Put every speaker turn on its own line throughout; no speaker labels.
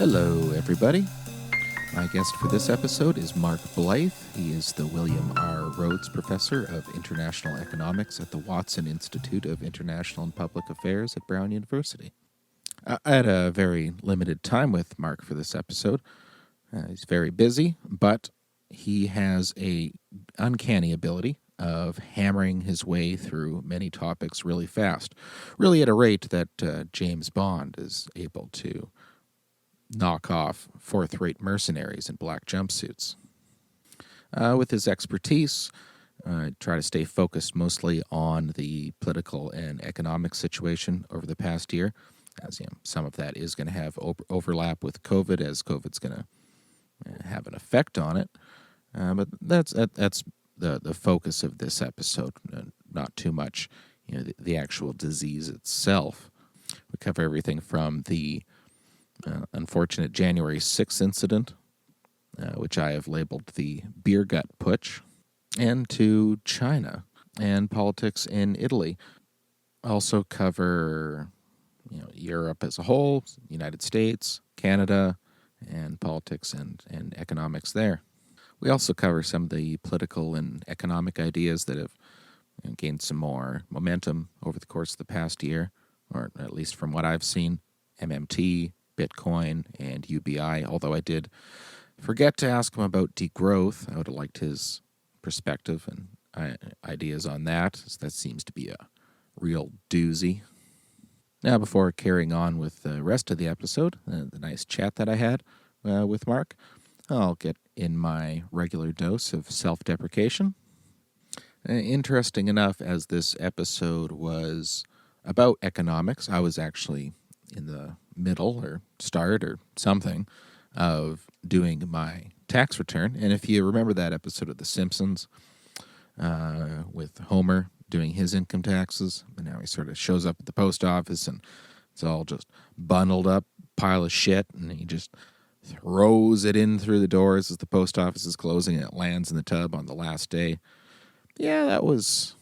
Hello, everybody. My guest for this episode is Mark Blyth. He is the William R. Rhodes Professor of International Economics at the Watson Institute of International and Public Affairs at Brown University. I had a very limited time with Mark for this episode. He's very busy, but he has a uncanny ability of hammering his way through many topics really fast, really at a rate that James Bond is able to knock off fourth-rate mercenaries in black jumpsuits. With his expertise, I try to stay focused mostly on the political and economic situation over the past year, as some of that is going to have overlap with COVID, as COVID's going to have an effect on it. But that's the focus of this episode, not too much the actual disease itself. We cover everything from the unfortunate January 6th incident, which I have labeled the beer gut putsch, and to China and politics in Italy. Also cover Europe as a whole, United States, Canada, and politics and economics there. We also cover some of the political and economic ideas that have gained some more momentum over the course of the past year, or at least from what I've seen: MMT, Bitcoin, and UBI, although I did forget to ask him about degrowth. I would have liked his perspective and ideas on that, as that seems to be a real doozy. Now, before carrying on with the rest of the episode, the nice chat that I had with Mark, I'll get in my regular dose of self-deprecation. Interesting enough, as this episode was about economics, I was actually in the middle or start or something of doing my tax return. And if you remember that episode of The Simpsons with Homer doing his income taxes, and now he sort of shows up at the post office and it's all just bundled up pile of shit, and he just throws it in through the doors as the post office is closing, and it lands in the tub on the last day. Yeah, that was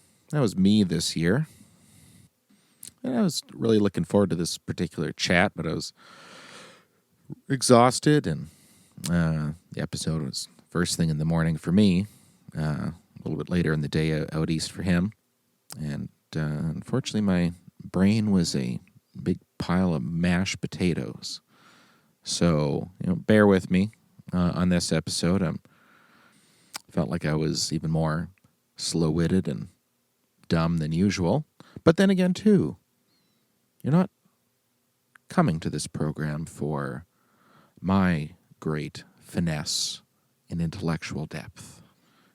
me this year. And I was really looking forward to this particular chat, but I was exhausted, and the episode was first thing in the morning for me, a little bit later in the day out east for him. And unfortunately, my brain was a big pile of mashed potatoes. So, bear with me on this episode. I felt like I was even more slow-witted and dumb than usual. But then again, too, you're not coming to this program for my great finesse and intellectual depth.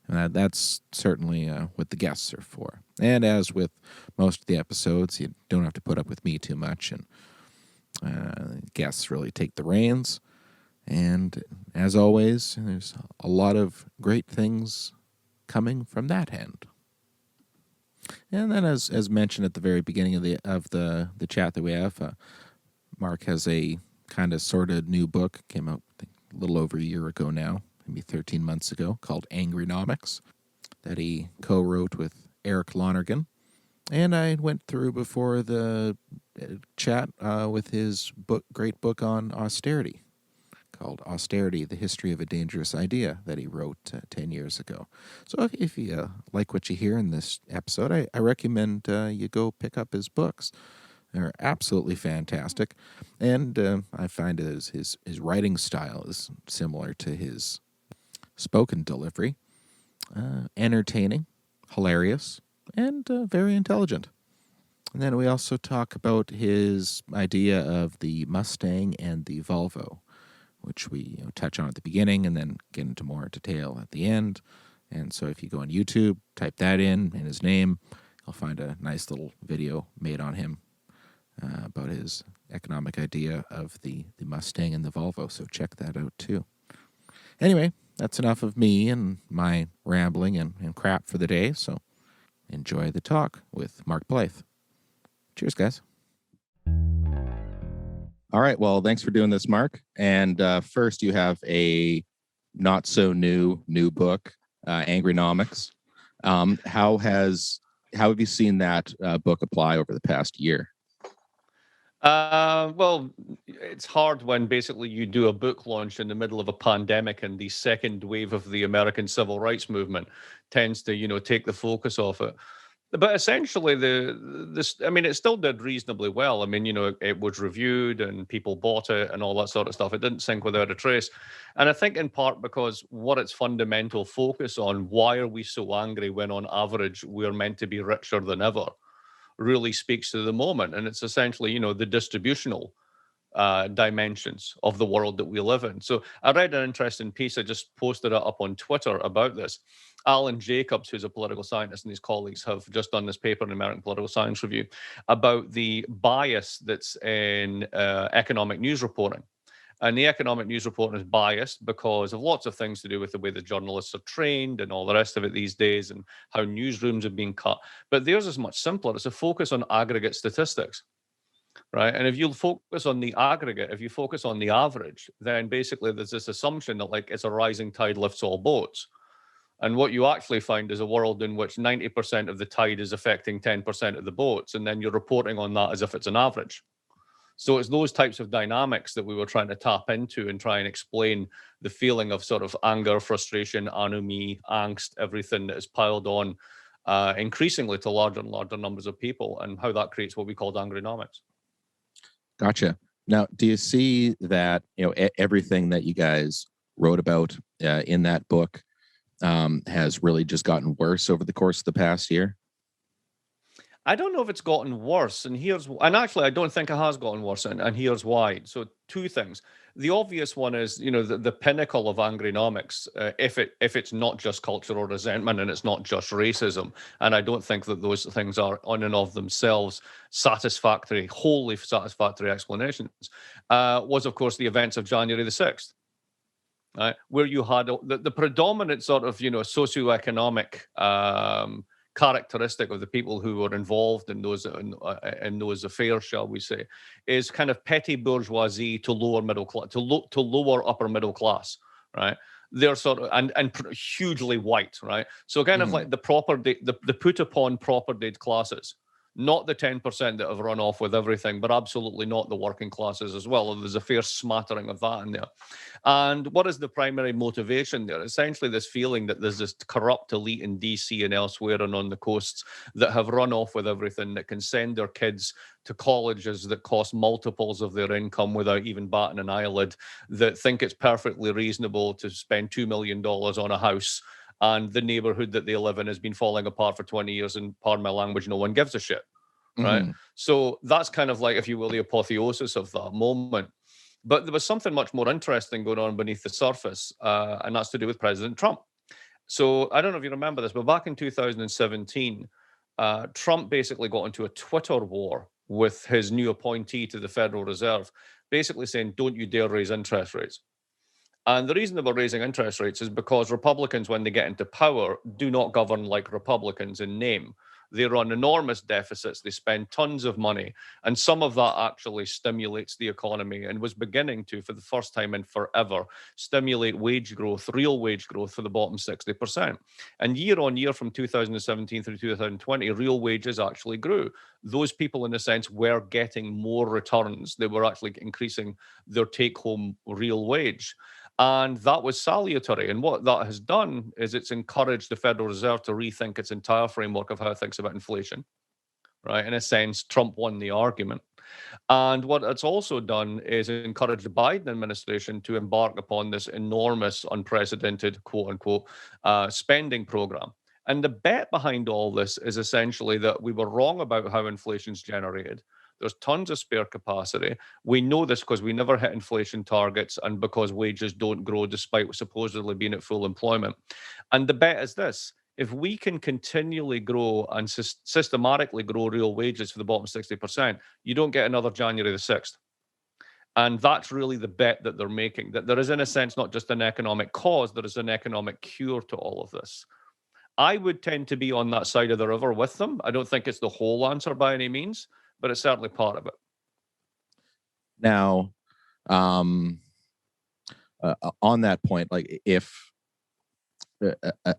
And that's certainly what the guests are for. And as with most of the episodes, you don't have to put up with me too much, and guests really take the reins. And as always, there's a lot of great things coming from that end. And then, as mentioned at the very beginning of the chat that we have, Mark has a kind of sort of new book, came out I think, a little over a year ago now, maybe 13 months ago, called Angrynomics, that he co-wrote with Eric Lonergan. And I went through before the chat with his great book on austerity, called Austerity, The History of a Dangerous Idea, that he wrote 10 years ago. So if you like what you hear in this episode, I recommend you go pick up his books. They're absolutely fantastic. And I find his writing style is similar to his spoken delivery. Entertaining, hilarious, and very intelligent. And then we also talk about his idea of the Mustang and the Volvo, which we touch on at the beginning and then get into more detail at the end. And so if you go on YouTube, type that in his name, you'll find a nice little video made on him about his economic idea of the Mustang and the Volvo. So check that out too. Anyway, that's enough of me and my rambling and crap for the day. So enjoy the talk with Mark Blyth. Cheers, guys. All right. Well, thanks for doing this, Mark. And first, you have a not so new book, Angrynomics. How have you seen that book apply over the past year?
Well, it's hard when basically you do a book launch in the middle of a pandemic and the second wave of the American civil rights movement tends to, take the focus off it. But essentially, I mean, it still did reasonably well. I mean, it was reviewed and people bought it and all that sort of stuff. It didn't sink without a trace. And I think in part because what its fundamental focus on, why are we so angry when on average we're meant to be richer than ever, really speaks to the moment. And it's essentially, the distributional dimensions of the world that we live in. So I read an interesting piece. I just posted it up on Twitter about this. Alan Jacobs, who's a political scientist, and his colleagues have just done this paper in the American Political Science Review about the bias that's in economic news reporting. And the economic news reporting is biased because of lots of things to do with the way the journalists are trained and all the rest of it these days and how newsrooms have been cut. But theirs is much simpler. It's a focus on aggregate statistics. Right. And if you focus on the aggregate, if you focus on the average, then basically there's this assumption that like it's a rising tide lifts all boats. And what you actually find is a world in which 90% of the tide is affecting 10% of the boats. And then you're reporting on that as if it's an average. So it's those types of dynamics that we were trying to tap into and try and explain the feeling of sort of anger, frustration, ennui, angst, everything that is piled on increasingly to larger and larger numbers of people, and how that creates what we call angrynomics.
Gotcha. Now, do you see that, everything that you guys wrote about in that book has really just gotten worse over the course of the past year?
I don't know if it's gotten worse, and actually I don't think it has gotten worse, and here's why. So two things. The obvious one is, the pinnacle of angrynomics, if it's not just cultural resentment and it's not just racism, and I don't think that those things are on and of themselves wholly satisfactory explanations, was of course the events of January the 6th. Right, where you had the predominant sort of socioeconomic characteristic of the people who were involved in those affairs, shall we say, is kind of petty bourgeoisie to lower middle class, to lower upper middle class, right? They're sort of and hugely white, right? So kind of like the put upon propertied classes. Not the 10% that have run off with everything, but absolutely not the working classes as well. There's a fair smattering of that in there. And what is the primary motivation there? Essentially, this feeling that there's this corrupt elite in DC and elsewhere and on the coasts that have run off with everything, that can send their kids to colleges that cost multiples of their income without even batting an eyelid, that think it's perfectly reasonable to spend $2 million on a house, and the neighborhood that they live in has been falling apart for 20 years, and pardon my language, no one gives a shit, right? So that's kind of like, if you will, the apotheosis of that moment. But there was something much more interesting going on beneath the surface, and that's to do with President Trump. So I don't know if you remember this, but back in 2017, Trump basically got into a Twitter war with his new appointee to the Federal Reserve, basically saying, don't you dare raise interest rates. And the reason they were raising interest rates is because Republicans, when they get into power, do not govern like Republicans in name. They run enormous deficits. They spend tons of money. And some of that actually stimulates the economy, and was beginning to, for the first time in forever, stimulate wage growth, real wage growth for the bottom 60%. And year on year from 2017 through 2020, real wages actually grew. Those people, in a sense, were getting more returns. They were actually increasing their take-home real wage. And that was salutary. And what that has done is it's encouraged the Federal Reserve to rethink its entire framework of how it thinks about inflation, right? In a sense, Trump won the argument. And what it's also done is encourage the Biden administration to embark upon this enormous, unprecedented, quote unquote, spending program. And the bet behind all this is essentially that we were wrong about how inflation's generated. There's tons of spare capacity. We know this because we never hit inflation targets, and because wages don't grow despite supposedly being at full employment. And the bet is this: if we can continually grow and systematically grow real wages for the bottom 60%, you don't get another January the 6th. And that's really the bet that they're making, that there is, in a sense, not just an economic cause, there is an economic cure to all of this. I would tend to be on that side of the river with them. I don't think it's the whole answer by any means, but it's certainly part of it.
Now, on that point, like if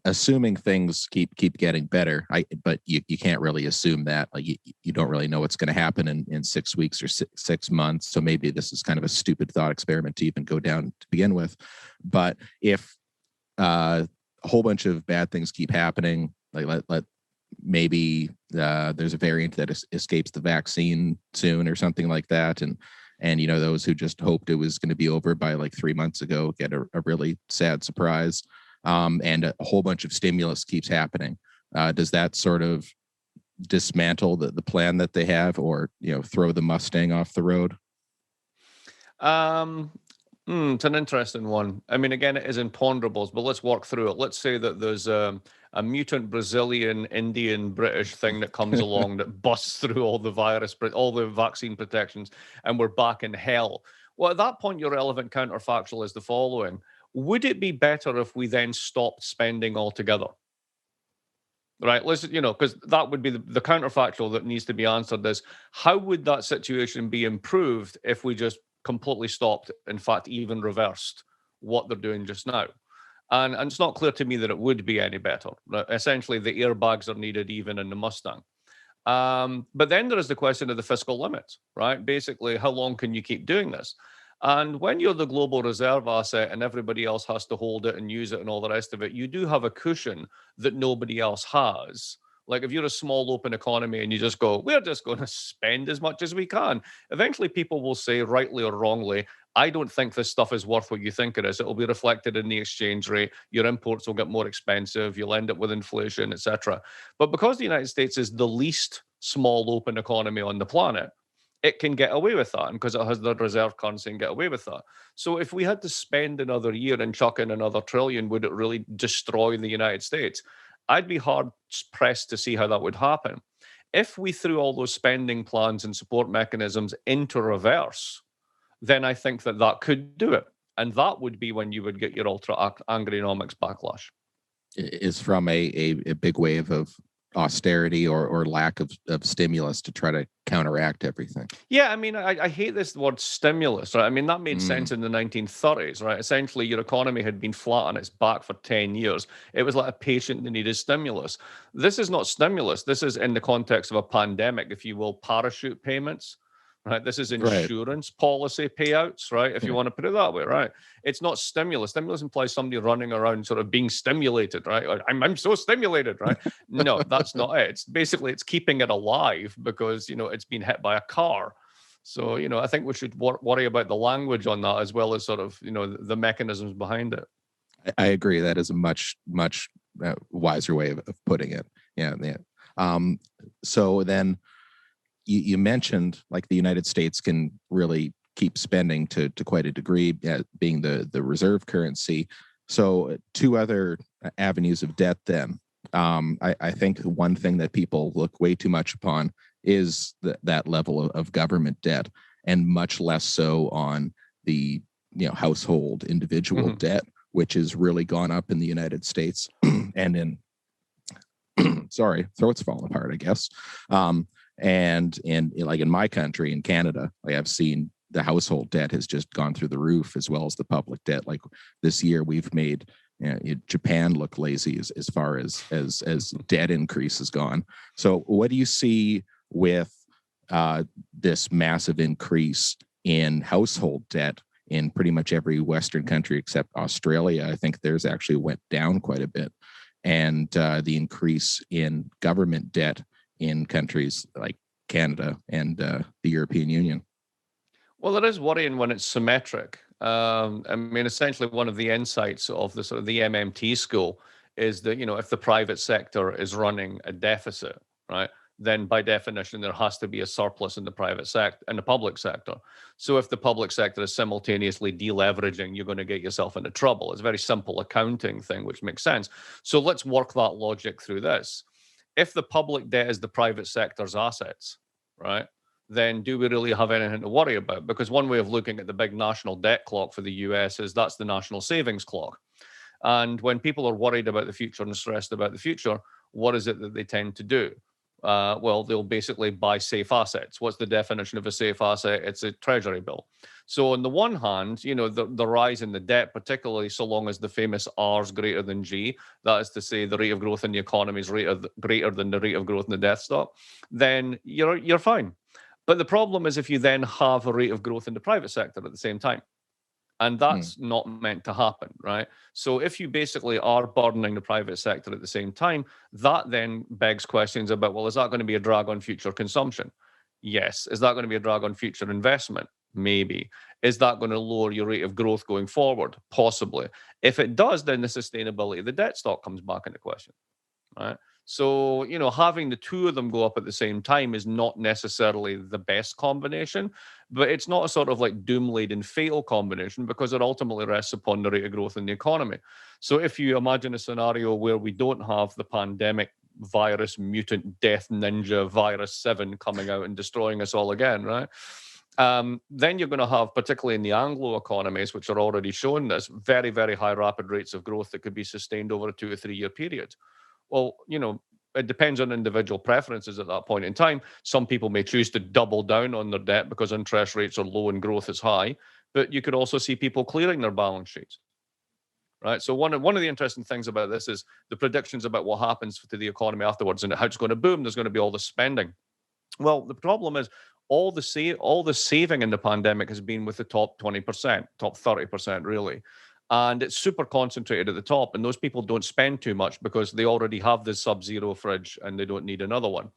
assuming things keep getting better, but you can't really assume that. Like you don't really know what's going to happen in 6 weeks or 6 months. So maybe this is kind of a stupid thought experiment to even go down to begin with. But if a whole bunch of bad things keep happening, like let maybe there's a variant that escapes the vaccine soon or something like that, and those who just hoped it was going to be over by like 3 months ago get a really sad surprise. And a whole bunch of stimulus keeps happening. Does that sort of dismantle the plan that they have, or throw the Mustang off the road?
It's an interesting one. I mean, again, it is imponderables, but let's walk through it. Let's say that there's a mutant Brazilian, Indian, British thing that comes along that busts through all the vaccine protections, and we're back in hell. Well, at that point, your relevant counterfactual is the following. Would it be better if we then stopped spending altogether? Right, listen, because that would be the counterfactual that needs to be answered is, how would that situation be improved if we just completely stopped, in fact, even reversed what they're doing just now? And it's not clear to me that it would be any better. Essentially, the airbags are needed even in the Mustang. But then there is the question of the fiscal limits, right? Basically, how long can you keep doing this? And when you're the global reserve asset and everybody else has to hold it and use it and all the rest of it, you do have a cushion that nobody else has. Like if you're a small open economy and you just go, we're just going to spend as much as we can, eventually people will say, rightly or wrongly, I don't think this stuff is worth what you think it is. It will be reflected in the exchange rate. Your imports will get more expensive. You'll end up with inflation, etc. But because the United States is the least small open economy on the planet, it can get away with that, and because it has the reserve currency and get away with that. So if we had to spend another year and chuck in another trillion, would it really destroy the United States? I'd be hard pressed to see how that would happen. If we threw all those spending plans and support mechanisms into reverse, then I think that could do it. And that would be when you would get your ultra angrynomics backlash.
Is from a big wave of austerity or lack of stimulus to try to counteract everything.
Yeah, I mean, I hate this word stimulus, right? I mean, that made sense in the 1930s, right? Essentially, your economy had been flat on its back for 10 years. It was like a patient that needed stimulus. This is not stimulus. This is in the context of a pandemic, if you will, parachute payments. Right. This is insurance policy payouts, right? If you want to put it that way, right? It's not stimulus. Stimulus implies somebody running around sort of being stimulated, right? I'm so stimulated, right? No, that's not it. It's basically, it's keeping it alive because, it's been hit by a car. So, I think we should worry about the language on that as well as sort of, the mechanisms behind it.
I agree. That is a much wiser way of putting it. Yeah. So then, you mentioned like the United States can really keep spending to quite a degree, being the reserve currency. So two other avenues of debt then. I think one thing that people look way too much upon is that level of government debt, and much less so on the household individual debt, which has really gone up in the United States and in sorry, throat's falling apart, I guess. And like in my country, in Canada, I've seen the household debt has just gone through the roof, as well as the public debt. Like this year, we've made Japan look lazy as far as debt increase has gone. So what do you see with this massive increase in household debt in pretty much every Western country except Australia? I think theirs actually went down quite a bit. And the increase in government debt in countries like Canada and the European Union.
Well, it is worrying when it's symmetric. I mean, essentially, one of the insights of the sort of the MMT school is that if the private sector is running a deficit, right, then by definition there has to be a surplus in the private sector and the public sector. So if the public sector is simultaneously deleveraging, you're going to get yourself into trouble. It's a very simple accounting thing, which makes sense. So let's work that logic through this. If the public debt is the private sector's assets, right, then do we really have anything to worry about? Because one way of looking at the big national debt clock for the US is that's the national savings clock. And when people are worried about the future and stressed about the future, what is it that they tend to do? Well, they'll basically buy safe assets. What's the definition of a safe asset? It's a treasury bill. So on the one hand, the rise in the debt, particularly so long as the famous R is greater than G, that is to say the rate of growth in the economy is greater than the rate of growth in the debt stock, then you're fine. But the problem is if you then have a rate of growth in the private sector at the same time. And that's not meant to happen, right? So if you basically are burdening the private sector at the same time, that then begs questions about, well, is that going to be a drag on future consumption? Yes. Is that going to be a drag on future investment? Maybe. Is that going to lower your rate of growth going forward? Possibly. If it does, then the sustainability of the debt stock comes back into question, right? So, having the two of them go up at the same time is not necessarily the best combination, but it's not a sort of like doom-laden fatal combination because it ultimately rests upon the rate of growth in the economy. So if you imagine a scenario where we don't have the pandemic virus, mutant death ninja virus 7 coming out and destroying us all again, right? Then you're going to have, particularly in the Anglo economies, which are already showing this, very, very high rapid rates of growth that could be sustained over a 2 or 3 year period. Well, it depends on individual preferences at that point in time. Some people may choose to double down on their debt because interest rates are low and growth is high, but you could also see people clearing their balance sheets. Right. So one of the interesting things about this is the predictions about what happens to the economy afterwards and how it's going to boom. There's going to be all the spending. Well, the problem is all the saving in the pandemic has been with the top 20%, top 30%, really. And it's super concentrated at the top. And those people don't spend too much because they already have this sub-zero fridge and they don't need another one.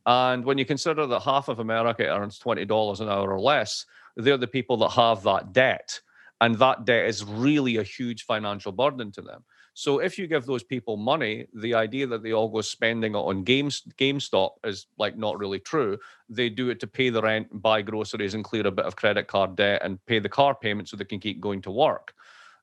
And when you consider that half of America earns $20 an hour or less, they're the people that have that debt. And that debt is really a huge financial burden to them. So if you give those people money, the idea that they all go spending it on GameStop is like not really true. They do it to pay the rent, buy groceries, and clear a bit of credit card debt and pay the car payment so they can keep going to work.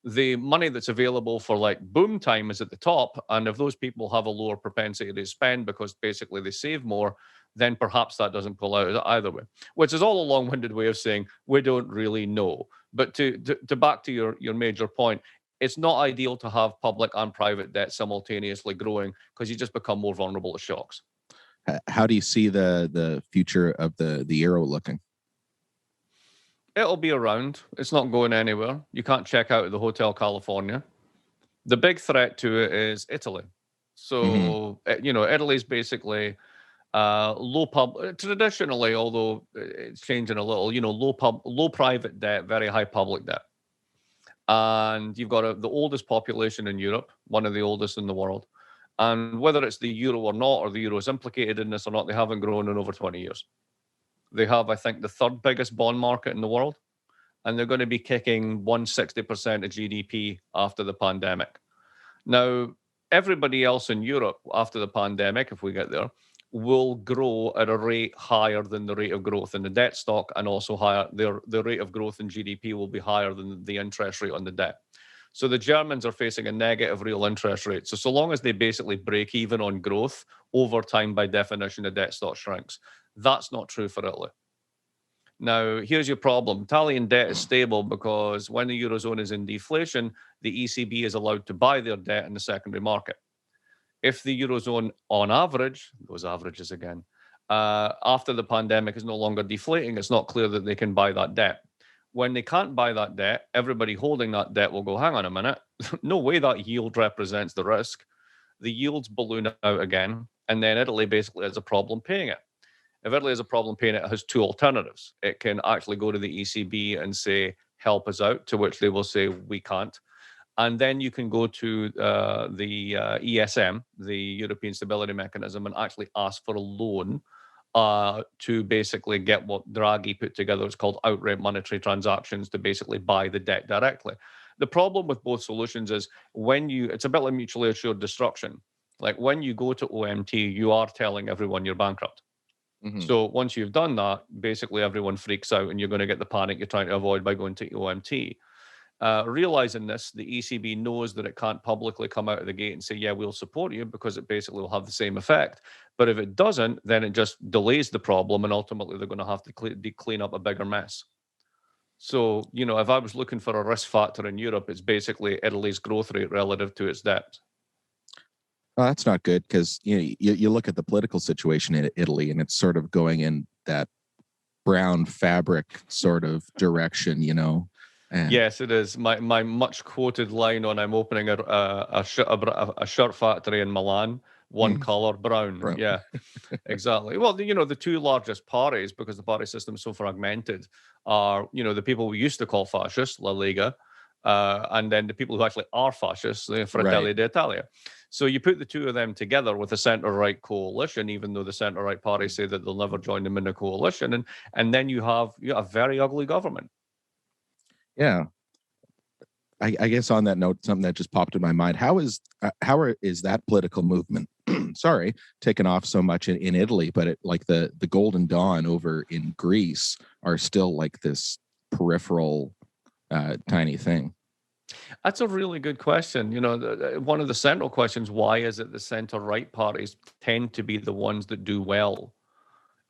The money that's available for like boom time is at the top. And if those people have a lower propensity to spend because basically they save more, then perhaps that doesn't pull out either way, which is all a long-winded way of saying we don't really know. But to back to your major point, it's not ideal to have public and private debt simultaneously growing because you just become more vulnerable to shocks.
How do you see the future of the euro looking?
It'll be around. It's not going anywhere. You can't check out of the Hotel California. The big threat to it is Italy. So, Italy's basically traditionally, although it's changing a little, low private debt, very high public debt. And you've got the oldest population in Europe, one of the oldest in the world. And whether it's the euro or not, or the euro is implicated in this or not, they haven't grown in over 20 years. They have, I think, the third biggest bond market in the world. And they're going to be kicking 160% of GDP after the pandemic. Now, everybody else in Europe after the pandemic, if we get there, will grow at a rate higher than the rate of growth in the debt stock, and also higher. The rate of growth in GDP will be higher than the interest rate on the debt. So the Germans are facing a negative real interest rate. So long as they basically break even on growth, over time, by definition, the debt stock shrinks. That's not true for Italy. Now, here's your problem. Italian debt is stable because when the Eurozone is in deflation, the ECB is allowed to buy their debt in the secondary market. If the Eurozone, on average, those averages again, after the pandemic is no longer deflating, it's not clear that they can buy that debt. When they can't buy that debt, everybody holding that debt will go, hang on a minute, no way that yield represents the risk. The yields balloon out again, and then Italy basically has a problem paying it. If Italy has a problem paying it, it has two alternatives. It can actually go to the ECB and say, help us out, to which they will say, we can't. And then you can go to the ESM, the European Stability Mechanism, and actually ask for a loan to basically get what Draghi put together. It's called outright monetary transactions to basically buy the debt directly. The problem with both solutions is it's a bit like mutually assured destruction. Like when you go to OMT, you are telling everyone you're bankrupt. Mm-hmm. So once you've done that, basically everyone freaks out and you're going to get the panic you're trying to avoid by going to OMT. Realizing this, the ECB knows that it can't publicly come out of the gate and say, yeah, we'll support you, because it basically will have the same effect. But if it doesn't, then it just delays the problem, and ultimately they're going to have to clean up a bigger mess. So, if I was looking for a risk factor in Europe, it's basically Italy's growth rate relative to its debt.
Well, that's not good, because you look at the political situation in Italy, and it's sort of going in that brown fabric sort of direction, And
Yes, it is. My much quoted line on I'm opening a shirt factory in Milan, one color, brown.
brown.
Yeah, exactly. Well, the two largest parties, because the party system is so fragmented, are the people we used to call fascists, La Lega, and then the people who actually are fascists, the Fratelli d'Italia. So you put the two of them together with a centre-right coalition, even though the centre-right parties say that they'll never join them in a coalition, and then you have a very ugly government.
Yeah. I guess on that note, something that just popped in my mind: how is that political movement, sorry, taken off so much in Italy, but like the Golden Dawn over in Greece are still like this peripheral, tiny thing?
That's a really good question. One of the central questions: why is it the centre-right parties tend to be the ones that do well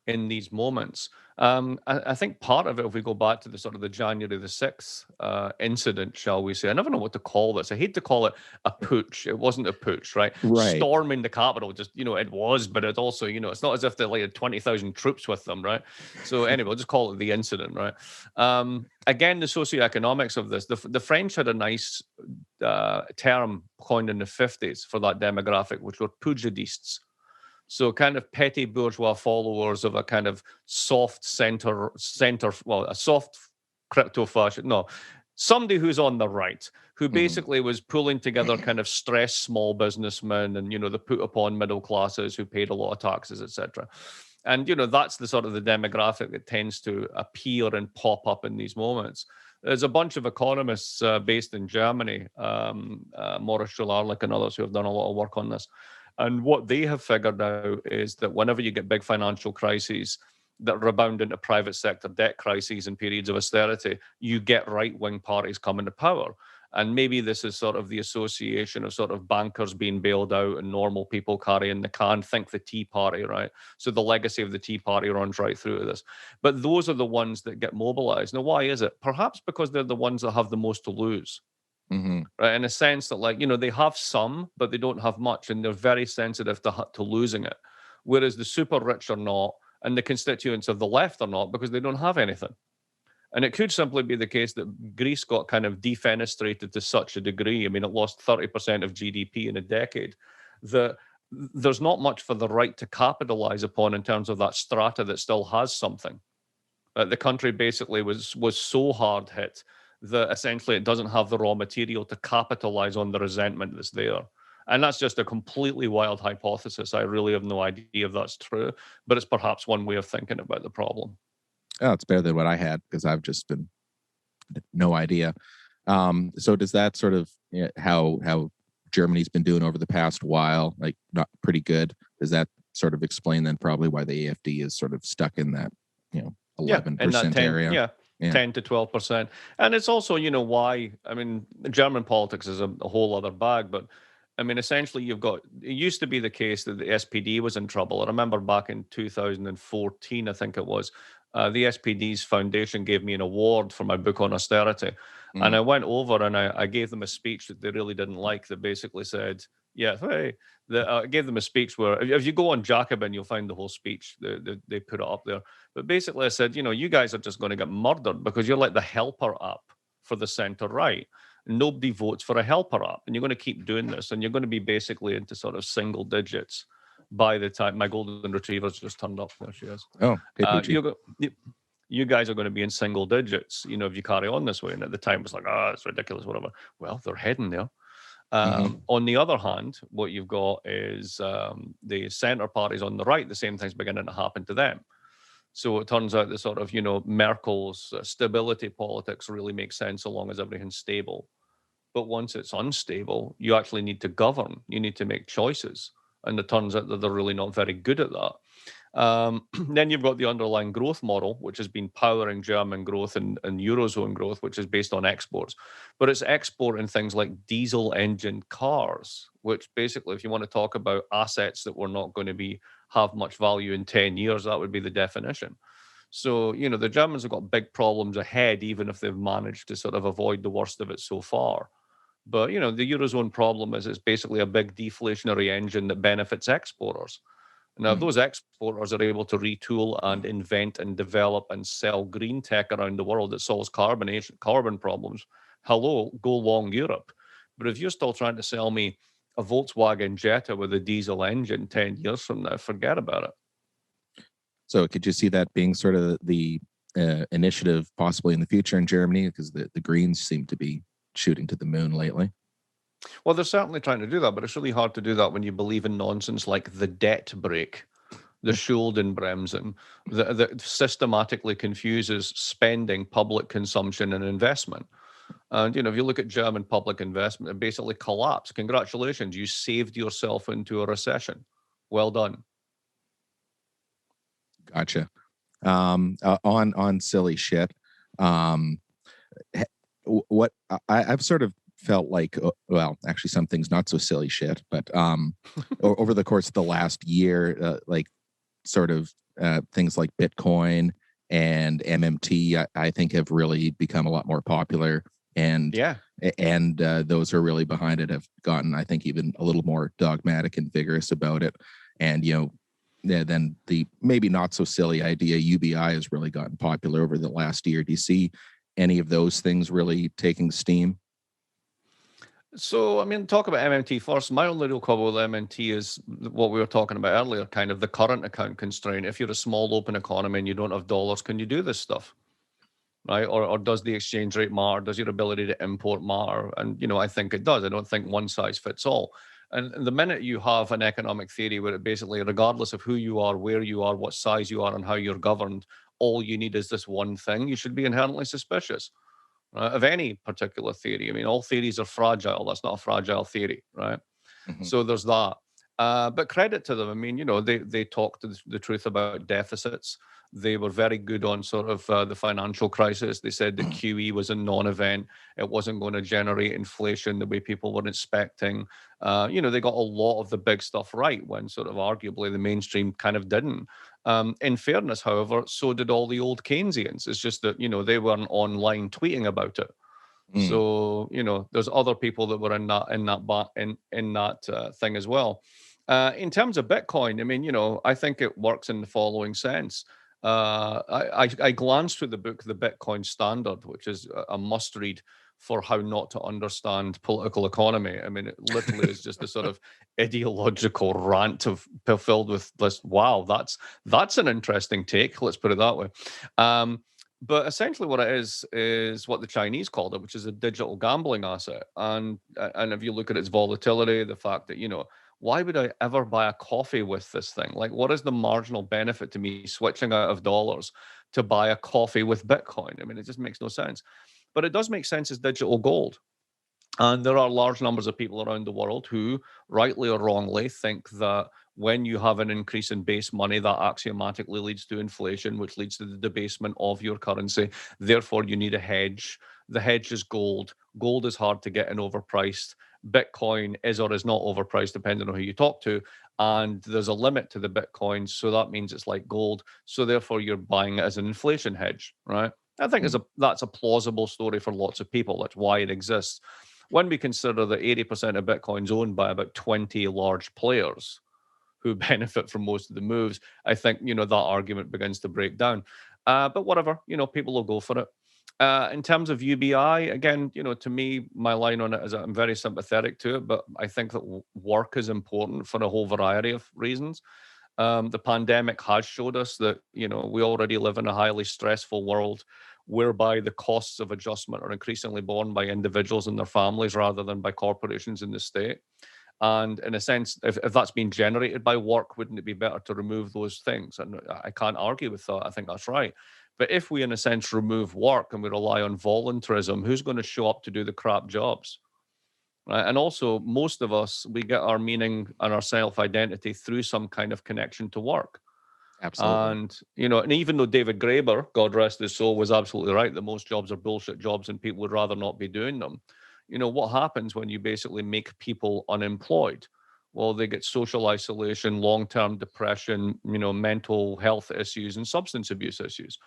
in these moments? I think part of it, if we go back to the sort of the January the 6th incident, shall we say, I never know what to call this. I hate to call it a putsch. It wasn't a putsch, right?
Right.
Storming the Capitol, just, it was, but it's also, it's not as if they had 20,000 troops with them, right? So anyway, we'll just call it the incident, right? Again, the socioeconomics of this, the French had a nice term coined in the 50s for that demographic, which were pugilists. So kind of petty bourgeois followers of a kind of soft a soft crypto fascist. No, somebody who's on the right, who basically was pulling together kind of stressed small businessmen and, the put upon middle classes who paid a lot of taxes, etc. And, that's the sort of the demographic that tends to appear and pop up in these moments. There's a bunch of economists based in Germany, Morris Schularlik and others, who have done a lot of work on this. And what they have figured out is that whenever you get big financial crises that rebound into private sector debt crises and periods of austerity, you get right-wing parties coming to power. And maybe this is sort of the association of sort of bankers being bailed out and normal people carrying the can. Think the Tea Party, right? So the legacy of the Tea Party runs right through to this. But those are the ones that get mobilized. Now, why is it? Perhaps because they're the ones that have the most to lose. Right, in a sense that they have some, but they don't have much, and they're very sensitive to losing it. Whereas the super rich are not, and the constituents of the left are not, because they don't have anything. And it could simply be the case that Greece got kind of defenestrated to such a degree. I mean, it lost 30% of GDP in a decade. That there's not much for the right to capitalize upon in terms of that strata that still has something. The country basically was so hard hit that essentially it doesn't have the raw material to capitalize on the resentment that's there. And that's just a completely wild hypothesis. I really have no idea if that's true, but it's perhaps one way of thinking about the problem.
Oh, it's better than what I had, because I've just been no idea. So does that sort of how Germany's been doing over the past while, like not pretty good? Does that sort of explain then probably why the AfD is sort of stuck in that 11% area?
Yeah. 10 to 12%. And it's also, why, I mean, German politics is a whole other bag, but I mean, essentially it used to be the case that the SPD was in trouble. I remember back in 2014, I think it was, the SPD's foundation gave me an award for my book on austerity. And I went over and I gave them a speech that they really didn't like, that basically said, I gave them a speech where, if you go on Jacobin, you'll find the whole speech. They put it up there. But basically I said, you guys are just going to get murdered because you're like the helper app for the center right. Nobody votes for a helper app. And you're going to keep doing this. And you're going to be basically into sort of single digits by the time my golden retriever's just turned up. There she is.
Oh,
you guys are going to be in single digits, if you carry on this way. And at the time it was like, it's ridiculous, whatever. Well, they're heading there. On the other hand, what you've got is the centre parties on the right, the same thing's beginning to happen to them. So it turns out that sort of, Merkel's stability politics really makes sense so long as everything's stable. But once it's unstable, you actually need to govern. You need to make choices. And it turns out that they're really not very good at that. Then you've got the underlying growth model, which has been powering German growth and Eurozone growth, which is based on exports. But it's exporting things like diesel engine cars, which basically, if you want to talk about assets that were not going to have much value in 10 years, that would be the definition. So, the Germans have got big problems ahead, even if they've managed to sort of avoid the worst of it so far. But, the Eurozone problem is it's basically a big deflationary engine that benefits exporters. Now, if those exporters are able to retool and invent and develop and sell green tech around the world that solves carbon problems, hello, go long Europe. But if you're still trying to sell me a Volkswagen Jetta with a diesel engine 10 years from now, forget about it.
So could you see that being sort of the initiative possibly in the future in Germany? Because the Greens seem to be shooting to the moon lately.
Well, they're certainly trying to do that, but it's really hard to do that when you believe in nonsense like the debt brake, the Schuldenbremsen, that systematically confuses spending, public consumption, and investment. And if you look at German public investment, it basically collapsed. Congratulations, you saved yourself into a recession. Well done.
Gotcha. On silly shit. Um, what I've sort of felt like, well, actually, some things not so silly shit, but over the course of the last year, like sort of things like Bitcoin and MMT, I think have really become a lot more popular, and
Yeah.
those who are really behind it have gotten, I think, even a little more dogmatic and vigorous about it. And then the maybe not so silly idea UBI has really gotten popular over the last year. Do you see any of those things really taking steam?
So, I mean, talk about MMT first. My only real quibble with MMT is what we were talking about earlier, kind of the current account constraint. If you're a small open economy and you don't have dollars, can you do this stuff? Right? Or does the exchange rate matter? Does your ability to import matter? And, I think it does. I don't think one size fits all. And the minute you have an economic theory where it basically, regardless of who you are, where you are, what size you are, and how you're governed, all you need is this one thing, you should be inherently suspicious, right, of any particular theory. I mean, all theories are fragile. That's not a fragile theory, right?
Mm-hmm.
So there's that. But credit to them. I mean, they talked the truth about deficits. They were very good on sort of the financial crisis. They said the QE was a non-event. It wasn't going to generate inflation the way people were expecting. They got a lot of the big stuff right when sort of arguably the mainstream kind of didn't. In fairness, however, so did all the old Keynesians. It's just that, they weren't online tweeting about it. So there's other people that were in that thing as well. In terms of Bitcoin, I mean, I think it works in the following sense. I glanced through the book, The Bitcoin Standard, which is a must read for how not to understand political economy. I mean, it literally is just a sort of ideological rant filled with this. Wow, that's an interesting take. Let's put it that way. But essentially, what it is what the Chinese called it, which is a digital gambling asset. And if you look at its volatility, the fact that why would I ever buy a coffee with this thing? Like, what is the marginal benefit to me switching out of dollars to buy a coffee with Bitcoin? I mean, it just makes no sense. But it does make sense as digital gold. And there are large numbers of people around the world who, rightly or wrongly, think that when you have an increase in base money, that axiomatically leads to inflation, which leads to the debasement of your currency. Therefore, you need a hedge. The hedge is gold. Gold is hard to get and overpriced. Bitcoin is or is not overpriced, depending on who you talk to. And there's a limit to the Bitcoin. So that means it's like gold. So therefore, you're buying it as an inflation hedge, right? I think that's a plausible story for lots of people. That's why it exists. When we consider that 80% of Bitcoin's owned by about 20 large players who benefit from most of the moves, I think, that argument begins to break down. But whatever, people will go for it. In terms of UBI, again, to me, my line on it is I'm very sympathetic to it, but I think that work is important for a whole variety of reasons. The pandemic has showed us that, we already live in a highly stressful world whereby the costs of adjustment are increasingly borne by individuals and their families rather than by corporations in the state. And in a sense, if that's being generated by work, wouldn't it be better to remove those things? And I can't argue with that. I think that's right. But if we, in a sense, remove work and we rely on voluntarism, who's going to show up to do the crap jobs? Right? And also, most of us, we get our meaning and our self-identity through some kind of connection to work.
Absolutely.
And, and even though David Graeber, God rest his soul, was absolutely right that most jobs are bullshit jobs and people would rather not be doing them, what happens when you basically make people unemployed? Well, they get social isolation, long-term depression, mental health issues and substance abuse issues.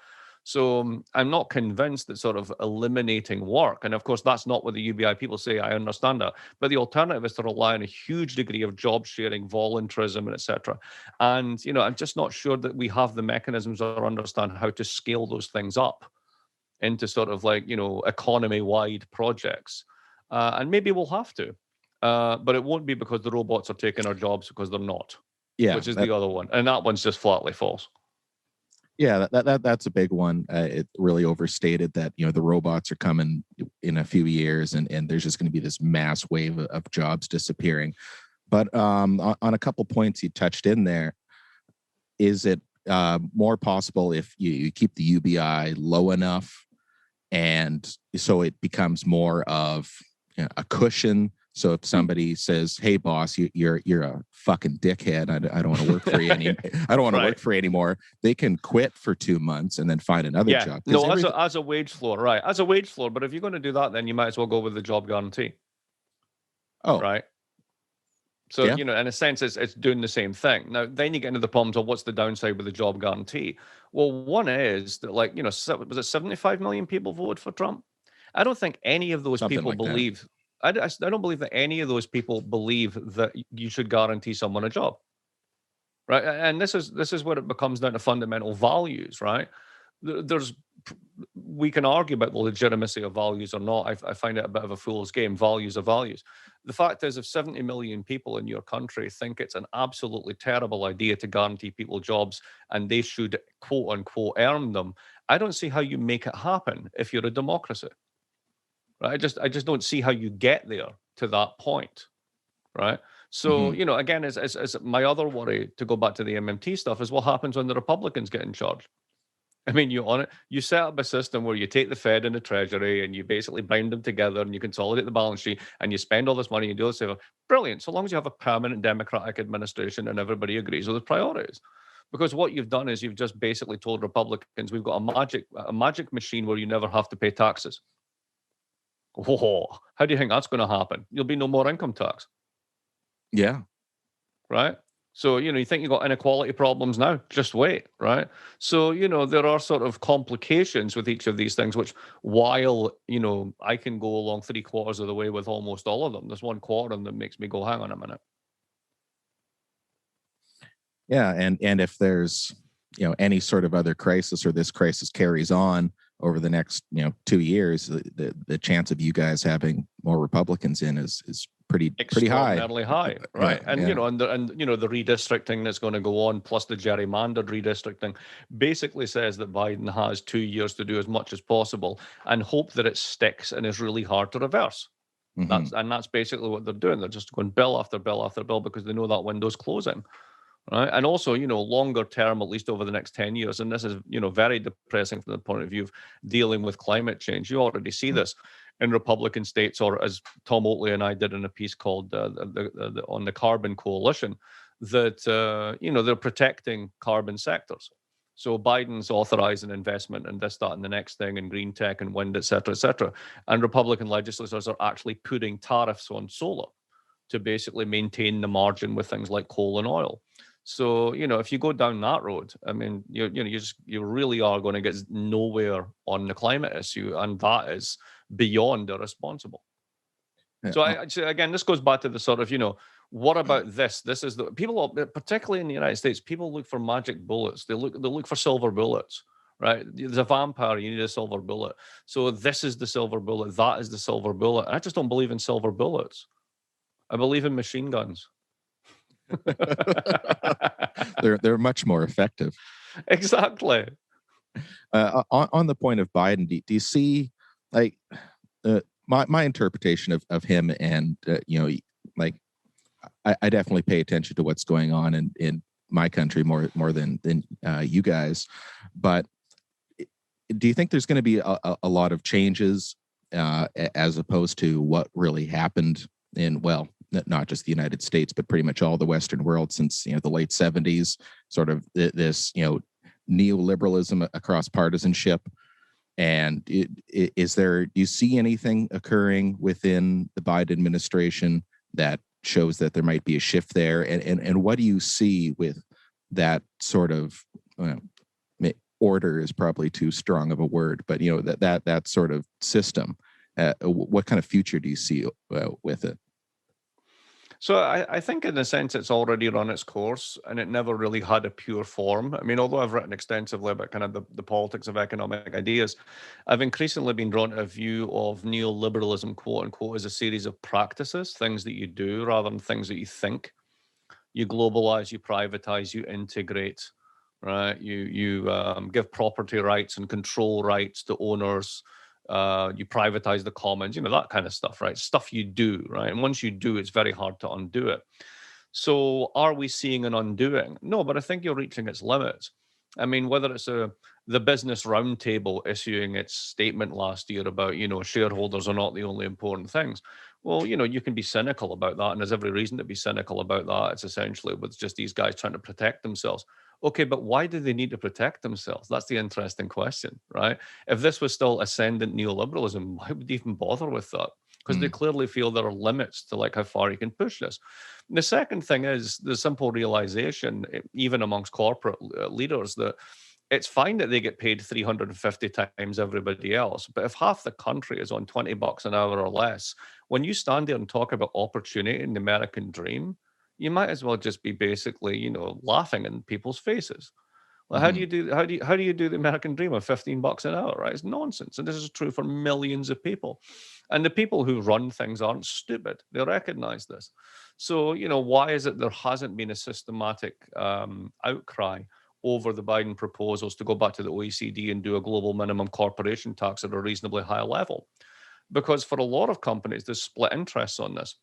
So I'm not convinced that sort of eliminating work, and of course that's not what the UBI people say, I understand that, but the alternative is to rely on a huge degree of job sharing, voluntarism, and etc. And I'm just not sure that we have the mechanisms or understand how to scale those things up into sort of like economy-wide projects, and maybe we'll have to, but it won't be because the robots are taking our jobs, because they're not.
Yeah,
which is the other one, and that one's just flatly false.
Yeah, that's a big one. It really overstated that the robots are coming in a few years, and there's just going to be this mass wave of jobs disappearing. But on a couple points you touched in there, is it more possible if you keep the UBI low enough, and so it becomes more of a cushion? So if somebody says, "Hey, boss, you're a fucking dickhead. I don't want to work for you any. I don't want to work for you anymore," they can quit for 2 months and then find another job.
No, as a wage floor, right? As a wage floor. But if you're going to do that, then you might as well go with the job guarantee.
Oh,
right. So in a sense, it's doing the same thing. Now, then you get into the problems of what's the downside with the job guarantee. Well, one is that, like, was it 75 million people voted for Trump? I don't think any of those people believe. I don't believe that any of those people believe that you should guarantee someone a job, right? And this is where it becomes down to fundamental values, right? We can argue about the legitimacy of values or not. I find it a bit of a fool's game. Values are values. The fact is, if 70 million people in your country think it's an absolutely terrible idea to guarantee people jobs and they should quote unquote earn them, I don't see how you make it happen if you're a democracy. Right? I just don't see how you get there to that point, right? So, again, as my other worry, to go back to the MMT stuff, is what happens when the Republicans get in charge. I mean, you set up a system where you take the Fed and the Treasury and you basically bind them together and you consolidate the balance sheet and you spend all this money and do this. Brilliant, so long as you have a permanent Democratic administration and everybody agrees with the priorities. Because what you've done is you've just basically told Republicans, we've got a magic machine where you never have to pay taxes. Oh, how do you think that's going to happen? There'll be no more income tax.
Yeah.
Right? So, you think you've got inequality problems now, just wait, right? So, there are sort of complications with each of these things, which while, I can go along 3/4 of the way with almost all of them, there's 1/4 of them that makes me go, hang on a minute.
Yeah. And if there's, any sort of other crisis, or this crisis carries on over the next 2 years, the chance of you guys having more Republicans in is pretty high.
Extraordinarily high, right?
Yeah,
and
yeah.
The redistricting that's going to go on, plus the gerrymandered redistricting, basically says that Biden has 2 years to do as much as possible and hope that it sticks and is really hard to reverse.
Mm-hmm.
That's basically what they're doing. They're just going bill after bill after bill because they know that window's closing. Right. And also, longer term, at least over the next 10 years. And this is, very depressing from the point of view of dealing with climate change. You already see this in Republican states, or as Tom Oatley and I did in a piece called on the Carbon Coalition, that, they're protecting carbon sectors. So Biden's authorizing investment in this, that, and the next thing, and green tech and wind, et cetera, et cetera. And Republican legislators are actually putting tariffs on solar to basically maintain the margin with things like coal and oil. So, if you go down that road, I mean, you really are going to get nowhere on the climate issue, and that is beyond irresponsible. Yeah. So again, this goes back to the sort of, what about this? This is the people, particularly in the United States, people look for magic bullets. They look for silver bullets, right? There's a vampire, you need a silver bullet. So this is the silver bullet. That is the silver bullet. I just don't believe in silver bullets. I believe in machine guns.
They're much more effective.
Exactly.
On the point of Biden, do you see, like, my interpretation of him, and like, I definitely pay attention to what's going on in my country more than you guys. But do you think there's going to be a lot of changes as opposed to what really happened in, well, not just the United States, but pretty much all the Western world since the late 70s, sort of this neoliberalism across partisanship? And do you see anything occurring within the Biden administration that shows that there might be a shift there? And what do you see with that sort of order is probably too strong of a word, but that sort of system. What kind of future do you see with it?
So I think in a sense it's already run its course and it never really had a pure form. I mean, although I've written extensively about kind of the politics of economic ideas, I've increasingly been drawn to a view of neoliberalism, quote unquote, as a series of practices, things that you do rather than things that you think. You globalize, you privatize, you integrate, right? You give property rights and control rights to owners. You privatize the commons, that kind of stuff, right? Stuff you do, right? And once you do, it's very hard to undo it. So are we seeing an undoing? No, but I think you're reaching its limits. I mean, whether it's the Business Roundtable issuing its statement last year about, shareholders are not the only important things. Well, you can be cynical about that, and there's every reason to be cynical about that. It's essentially with just these guys trying to protect themselves. Okay, but why do they need to protect themselves? That's the interesting question, right? If this was still ascendant neoliberalism, why would they even bother with that? Because they clearly feel there are limits to like how far you can push this. The second thing is the simple realization, even amongst corporate leaders, that it's fine that they get paid 350 times everybody else, but if half the country is on $20 an hour or less, when you stand there and talk about opportunity in the American dream, you might as well just be basically, laughing in people's faces. Well, how do you do the American dream of $15 an hour, right? It's nonsense. And this is true for millions of people. And the people who run things aren't stupid. They recognize this. So, why is it there hasn't been a systematic outcry over the Biden proposals to go back to the OECD and do a global minimum corporation tax at a reasonably high level? Because for a lot of companies, there's split interests on this.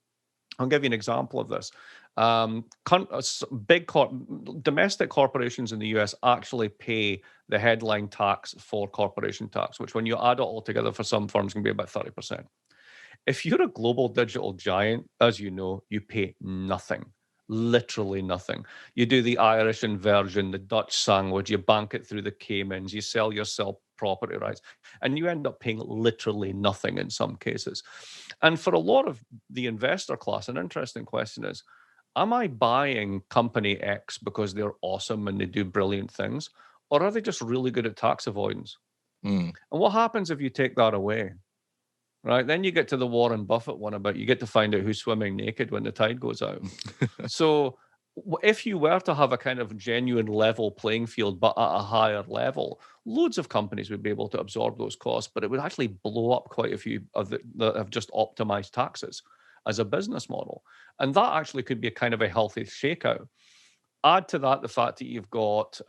I'll give you an example of this. Domestic corporations in the US actually pay the headline tax for corporation tax, which when you add it all together for some firms can be about 30%. If you're a global digital giant, as you know, you pay nothing, literally nothing. You do the Irish inversion, the Dutch sandwich, you bank it through the Caymans, you sell yourself property rights, and you end up paying literally nothing in some cases. And for a lot of the investor class, an interesting question is, am I buying company X because they're awesome and they do brilliant things? Or are they just really good at tax avoidance? And what happens if you take that away? Right, then you get to the Warren Buffett one about you get to find out who's swimming naked when the tide goes out. So if you were to have a kind of genuine level playing field, but at a higher level, loads of companies would be able to absorb those costs, but it would actually blow up quite a few of that have just optimized taxes as a business model. And that actually could be a kind of a healthy shakeout. Add to that the fact that you've got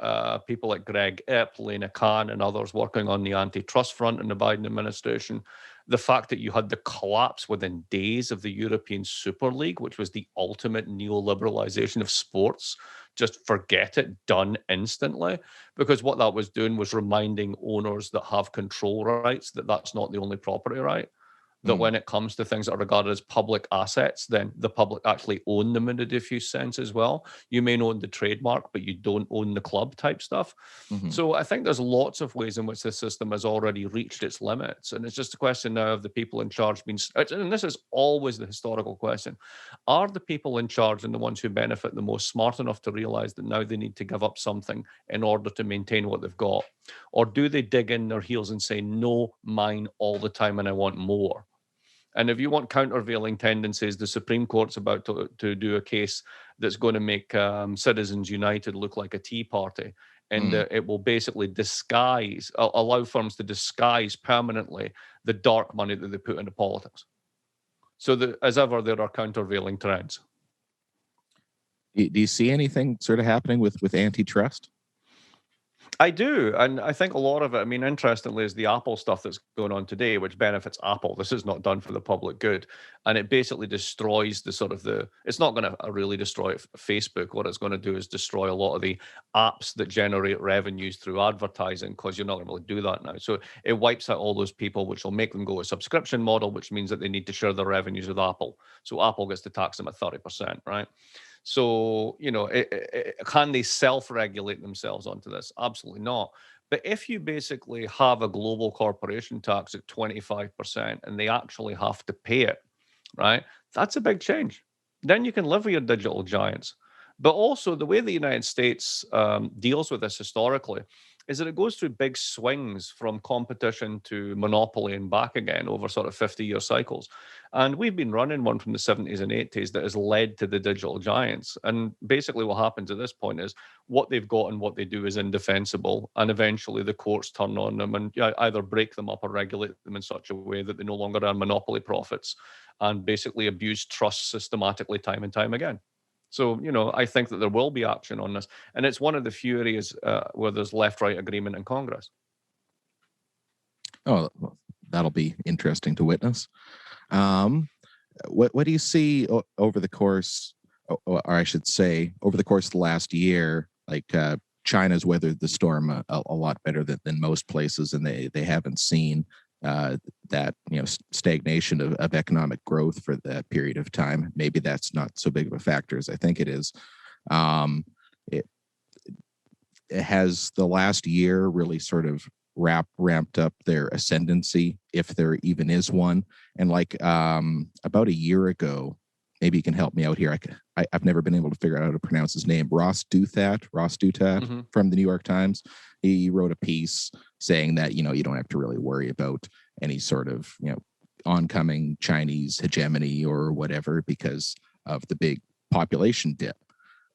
people like Greg Epp, Lena Khan, and others working on the antitrust front in the Biden administration. The fact that you had the collapse within days of the European Super League, which was the ultimate neoliberalization of sports. Just forget it, done instantly. Because what that was doing was reminding owners that have control rights that that's not the only property right. That when it comes to things that are regarded as public assets, then the public actually own them in a diffuse sense as well. You may own the trademark, but you don't own the club type stuff. So I think there's lots of ways in which the system has already reached its limits. And it's just a question now of the people in charge being, and this is always the historical question, are the people in charge and the ones who benefit the most smart enough to realize that now they need to give up something in order to maintain what they've got? Or do they dig in their heels and say, no, mine all the time and I want more? And if you want countervailing tendencies, the Supreme Court's about to do a case that's going to make Citizens United look like a Tea Party. And it will basically allow firms to disguise permanently the dark money that they put into politics. So that, as ever, there are countervailing trends.
Do you see anything sort of happening with antitrust?
I do. And I think a lot of it, I mean, interestingly, is the Apple stuff that's going on today, which benefits Apple. This is not done for the public good. And it basically destroys it's not going to really destroy Facebook. What it's going to do is destroy a lot of the apps that generate revenues through advertising, because you're not going to be able to do that now. So it wipes out all those people, which will make them go a subscription model, which means that they need to share their revenues with Apple. So Apple gets to tax them at 30%, right? So, can they self-regulate themselves onto this? Absolutely not. But if you basically have a global corporation tax at 25% and they actually have to pay it, right? That's a big change. Then you can live with your digital giants. But also the way the United States deals with this historically is that it goes through big swings from competition to monopoly and back again over sort of 50-year cycles. And we've been running one from the 70s and 80s that has led to the digital giants. And basically what happens at this point is what they've got and what they do is indefensible. And eventually the courts turn on them and either break them up or regulate them in such a way that they no longer earn monopoly profits and basically abuse trust systematically time and time again. So, I think that there will be action on this. And it's one of the few areas where there's left-right agreement in Congress.
Oh, well, that'll be interesting to witness. What do you see over the course, or I should say, over the course of the last year? Like China's weathered the storm a lot better than most places, and they haven't seen that stagnation of economic growth for that period of time. Maybe that's not so big of a factor as I think it is. It has the last year really sort of ramped up their ascendancy, if there even is one. And like about a year ago, maybe you can help me out here. I've never been able to figure out how to pronounce his name. Ross Douthat from the New York Times. He wrote a piece saying that, you don't have to really worry about any sort of, oncoming Chinese hegemony or whatever because of the big population dip.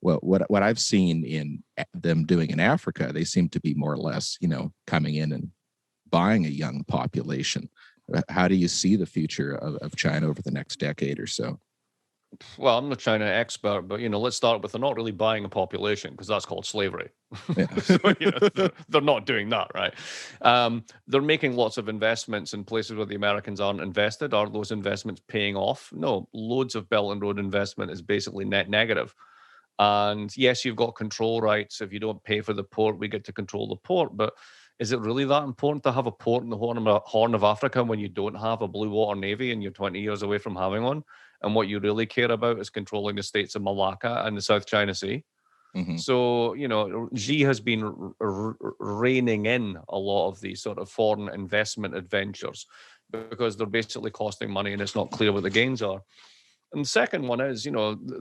Well, what I've seen in them doing in Africa, they seem to be more or less, coming in and buying a young population. How do you see the future of China over the next decade or so?
Well, I'm not China expert, but let's start with they're not really buying a population because that's called slavery.
Yeah.
So, they're not doing that, right? They're making lots of investments in places where the Americans aren't invested. Are those investments paying off? No, loads of Belt and Road investment is basically net negative. And yes, you've got control rights. If you don't pay for the port, we get to control the port. But is it really that important to have a port in the Horn of Africa when you don't have a blue water navy and you're 20 years away from having one? And what you really care about is controlling the states of Malacca and the South China Sea.
Mm-hmm.
So, Xi has been reining in a lot of these sort of foreign investment adventures because they're basically costing money and it's not clear what the gains are. And the second one is,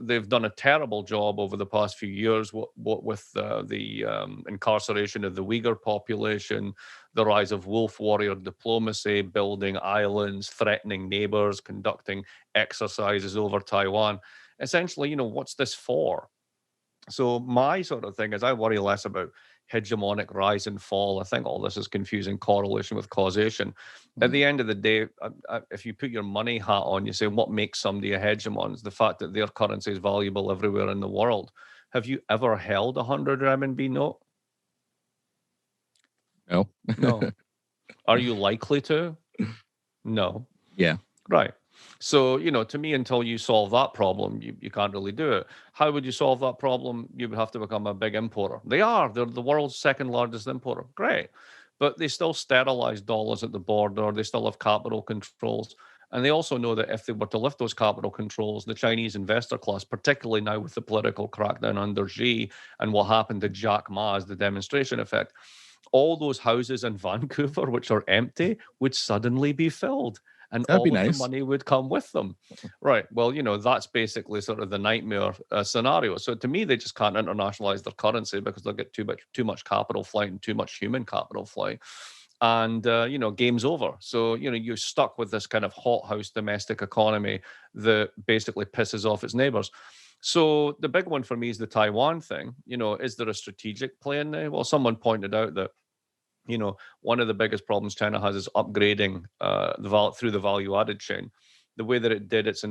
they've done a terrible job over the past few years what with the incarceration of the Uyghur population, the rise of wolf warrior diplomacy, building islands, threatening neighbors, conducting exercises over Taiwan. Essentially, what's this for? So my sort of thing is I worry less about hegemonic rise and fall. I think all this is confusing correlation with causation. At the end of the day, if you put your money hat on, you say, what makes somebody a hegemon? Is the fact that their currency is valuable everywhere in the world. Have you ever held a 100 renminbi note?
No.
No. Are you likely to? No.
Yeah.
Right. So, to me, until you solve that problem, you can't really do it. How would you solve that problem? You would have to become a big importer. They're the world's second largest importer. Great. But they still sterilize dollars at the border. They still have capital controls. And they also know that if they were to lift those capital controls, the Chinese investor class, particularly now with the political crackdown under Xi and what happened to Jack Ma as the demonstration effect, all those houses in Vancouver, which are empty, would suddenly be filled. And
That'd be
all of
nice.
the money would come with them. Right. Well, that's basically sort of the nightmare scenario. So to me, they just can't internationalize their currency because they'll get too much capital flight and too much human capital flight. And, game's over. So, you're stuck with this kind of hothouse domestic economy that basically pisses off its neighbors. So the big one for me is the Taiwan thing. Is there a strategic play in there? Well, someone pointed out that one of the biggest problems China has is upgrading through the value-added chain. The way that it did its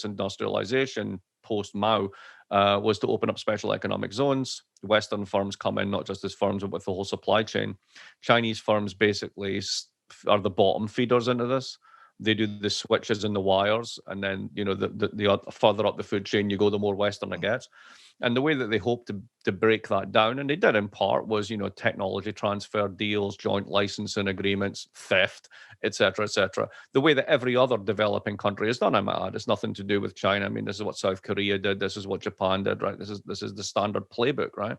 industrialization post-Mao was to open up special economic zones. Western firms come in, not just as firms, but with the whole supply chain. Chinese firms basically are the bottom feeders into this. They do the switches and the wires, and then the further up the food chain you go, the more Western it gets. And the way that they hope to break that down, and they did in part, was technology transfer deals, joint licensing agreements, theft, etc., etc. The way that every other developing country has done, I might add, it's nothing to do with China. I mean, this is what South Korea did. This is what Japan did, right? This is the standard playbook, right?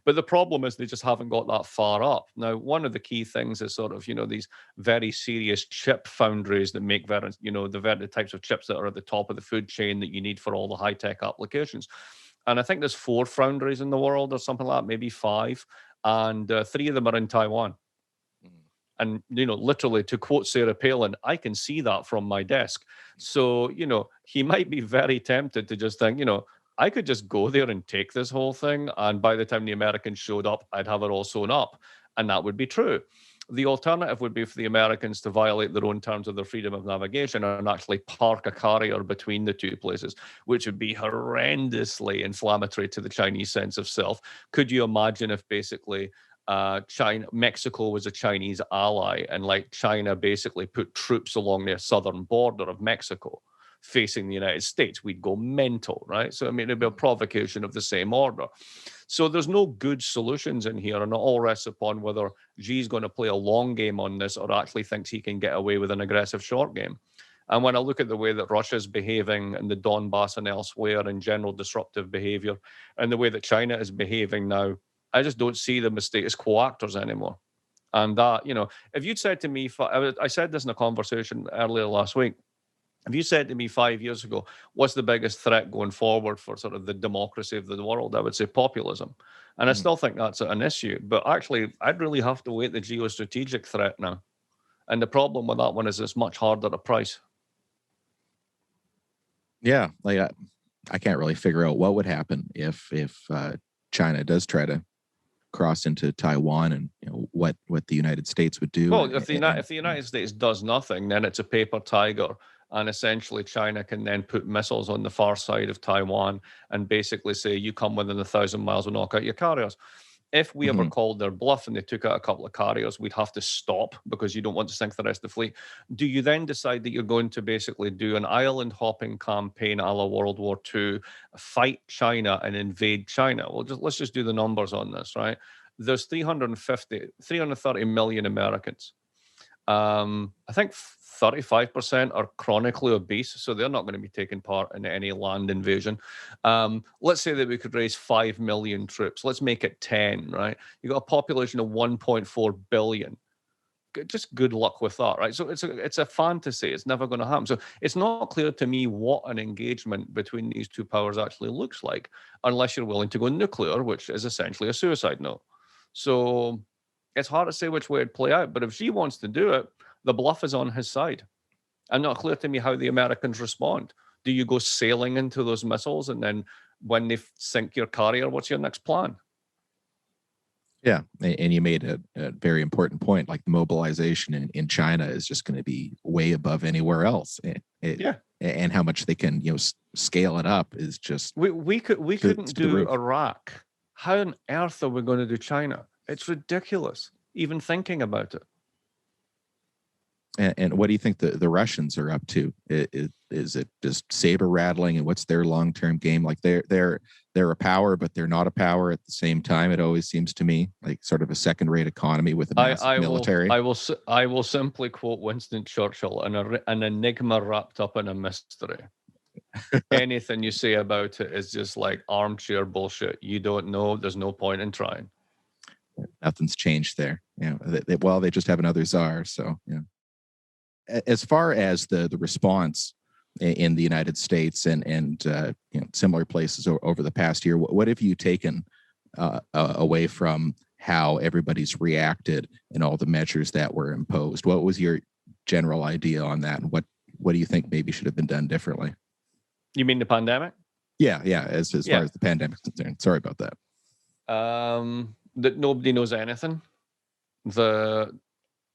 But the problem is they just haven't got that far up. Now, one of the key things is sort of these very serious chip foundries that make the types of chips that are at the top of the food chain that you need for all the high tech applications. And I think there's 4 foundries in the world or something like that, maybe 5. and 3 of them are in Taiwan. And, literally, to quote Sarah Palin, I can see that from my desk. So, he might be very tempted to just think, I could just go there and take this whole thing. And by the time the Americans showed up, I'd have it all sewn up. And that would be true. The alternative would be for the Americans to violate their own terms of their freedom of navigation and actually park a carrier between the two places, which would be horrendously inflammatory to the Chinese sense of self. Could you imagine if basically Mexico was a Chinese ally, and like China basically put troops along the southern border of Mexico facing the United States? We'd go mental, right? So, I mean, it'd be a provocation of the same order. So there's no good solutions in here, and it all rests upon whether Xi's going to play a long game on this or actually thinks he can get away with an aggressive short game. And when I look at the way that Russia's behaving in the Donbass and elsewhere in general disruptive behavior, and the way that China is behaving now, I just don't see them as status quo actors anymore. And that, if you'd said to me, I said this in a conversation earlier last week, if you said to me 5 years ago, what's the biggest threat going forward for sort of the democracy of the world, I would say populism. And I still think that's an issue. But actually, I'd really have to weight the geostrategic threat now. And the problem with that one is it's much harder to price.
Yeah, like I can't really figure out what would happen if China does try to cross into Taiwan, and what the United States would do.
Well, if the United States does nothing, then it's a paper tiger. And essentially, China can then put missiles on the far side of Taiwan and basically say, you come within 1,000 miles, we'll knock out your carriers. If we ever called their bluff and they took out a couple of carriers, we'd have to stop because you don't want to sink the rest of the fleet. Do you then decide that you're going to basically do an island hopping campaign a la World War II, fight China and invade China? Well, let's just do the numbers on this, right? There's 330 million Americans. I think 35% are chronically obese, so they're not going to be taking part in any land invasion. Let's say that we could raise 5 million troops. Let's make it 10, right? You got a population of 1.4 billion. Just good luck with that, right? So it's a fantasy. It's never going to happen. So it's not clear to me what an engagement between these two powers actually looks like, unless you're willing to go nuclear, which is essentially a suicide note. So it's hard to say which way it'd play out. But if Xi wants to do it, the bluff is on his side. And not clear to me how the Americans respond. Do you go sailing into those missiles, and then when they sink your carrier, what's your next plan?
Yeah, and you made a very important point. Like, the mobilization in China is just going to be way above anywhere else. And how much they can scale it up is just
we couldn't do Iraq. How on earth are we going to do China? It's ridiculous, even thinking about it.
And what do you think the Russians are up to? Is it just saber rattling, and what's their long-term game? Like, they're a power, but they're not a power at the same time. It always seems to me like sort of a second-rate economy with a massive military.
I will simply quote Winston Churchill: an enigma wrapped up in a mystery. Anything you say about it is just like armchair bullshit. You don't know. There's no point in trying.
Nothing's changed there. They just have another czar. So as far as the response in the United States and similar places over the past year, what have you taken away from how everybody's reacted and all the measures that were imposed? What was your general idea on that, and what do you think maybe should have been done differently?
You mean the pandemic?
Yeah. As far as the pandemic is concerned. Sorry about that.
That nobody knows anything.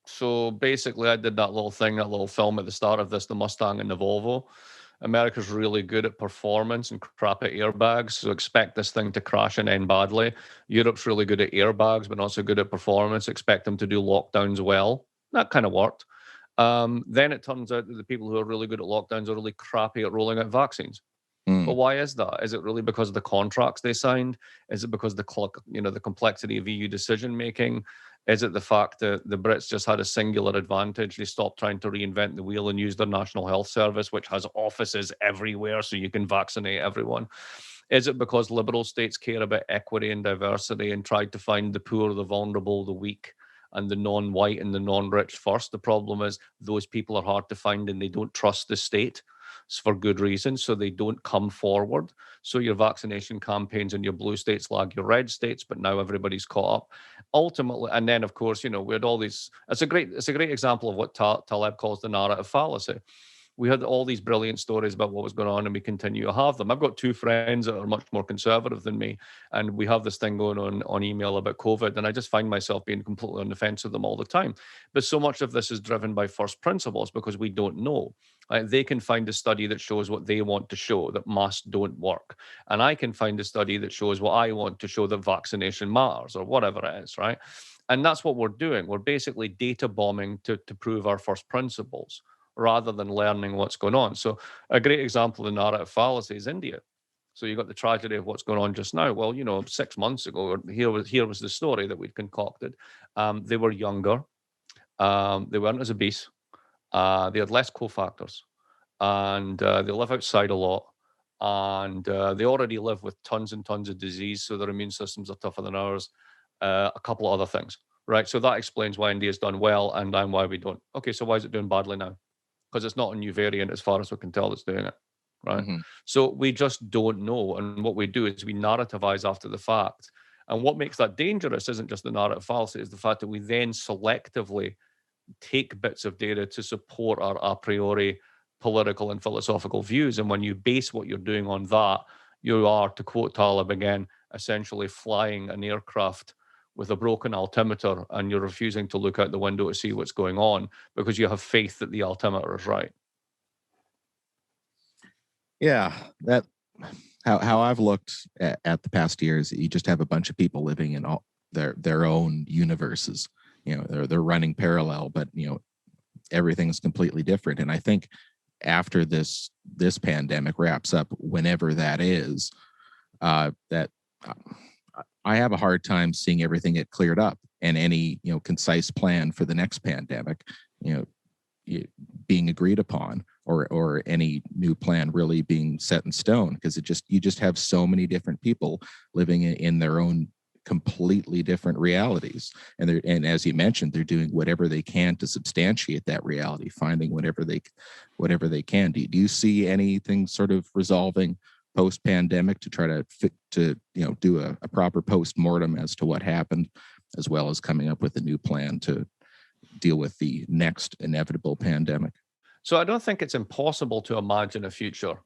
So basically, I did that little film at the start of this, the Mustang and the Volvo. America's really good at performance and crap at airbags, so expect this thing to crash and end badly. Europe's really good at airbags, but not so good at performance. Expect them to do lockdowns well. That kind of worked. Then it turns out that the people who are really good at lockdowns are really crappy at rolling out vaccines. But why is that? Is it really because of the contracts they signed? Is it because the complexity of EU decision making? Is it the fact that the Brits just had a singular advantage? They stopped trying to reinvent the wheel and use their National Health Service, which has offices everywhere so you can vaccinate everyone? Is it because liberal states care about equity and diversity and tried to find the poor, the vulnerable, the weak, and the non-white and the non-rich first? The problem is those people are hard to find and they don't trust the state. for good reason, so they don't come forward. So your vaccination campaigns in your blue states lag your red states, but now everybody's caught up. Ultimately, and then of course, we had all these. It's a great example of what Taleb calls the narrative fallacy. We had all these brilliant stories about what was going on, and we continue to have them. I've got two friends that are much more conservative than me, and we have this thing going on email about COVID, and I just find myself being completely on the fence with them all the time. But so much of this is driven by first principles because we don't know. They can find a study that shows what they want to show, that masks don't work. And I can find a study that shows what I want to show, that vaccination matters, or whatever it is, right? And that's what we're doing. We're basically data bombing to prove our first principles, rather than learning what's going on. So a great example of the narrative fallacy is India. So you got the tragedy of what's going on just now. Well, 6 months ago, here was the story that we'd concocted. They were younger. They weren't as obese. They had less cofactors, and they live outside a lot. And they already live with tons and tons of disease, so their immune systems are tougher than ours. A couple of other things, right? So that explains why India's done well and why we don't. Okay, so why is it doing badly now? Because it's not a new variant as far as we can tell that's doing it, right? Mm-hmm. So we just don't know. And what we do is we narrativize after the fact. And what makes that dangerous isn't just the narrative fallacy, it's the fact that we then selectively take bits of data to support our a priori political and philosophical views. And when you base what you're doing on that, you are, to quote Taleb again, essentially flying an aircraft with a broken altimeter, and you're refusing to look out the window to see what's going on because you have faith that the altimeter is right.
Yeah, that how I've looked at the past years, you just have a bunch of people living in all their own universes. They're running parallel, but everything's completely different. And I think after this pandemic wraps up, whenever that is, that I have a hard time seeing everything get cleared up and any concise plan for the next pandemic being agreed upon, or any new plan really being set in stone, because you just have so many different people living in their own completely different realities, and as you mentioned, they're doing whatever they can to substantiate that reality, finding whatever they can. Do you see anything sort of resolving post-pandemic to try to do a proper post-mortem as to what happened, as well as coming up with a new plan to deal with the next inevitable pandemic?
So I don't think it's impossible to imagine a future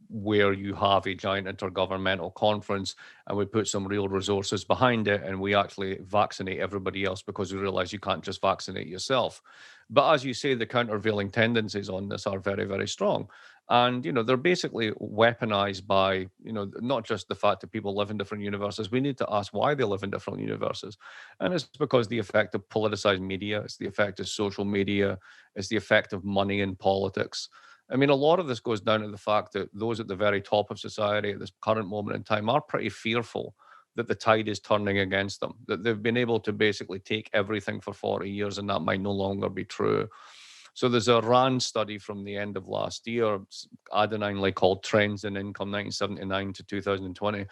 where you have a giant intergovernmental conference and we put some real resources behind it and we actually vaccinate everybody else, because we realize you can't just vaccinate yourself. But as you say, the countervailing tendencies on this are very, very strong. And, they're basically weaponized by, not just the fact that people live in different universes. We need to ask why they live in different universes. And it's because the effect of politicized media, it's the effect of social media, it's the effect of money in politics. I mean, a lot of this goes down to the fact that those at the very top of society at this current moment in time are pretty fearful that the tide is turning against them, that they've been able to basically take everything for 40 years and that might no longer be true. So there's a RAND study from the end of last year, adenine called Trends in Income 1979 to 2020.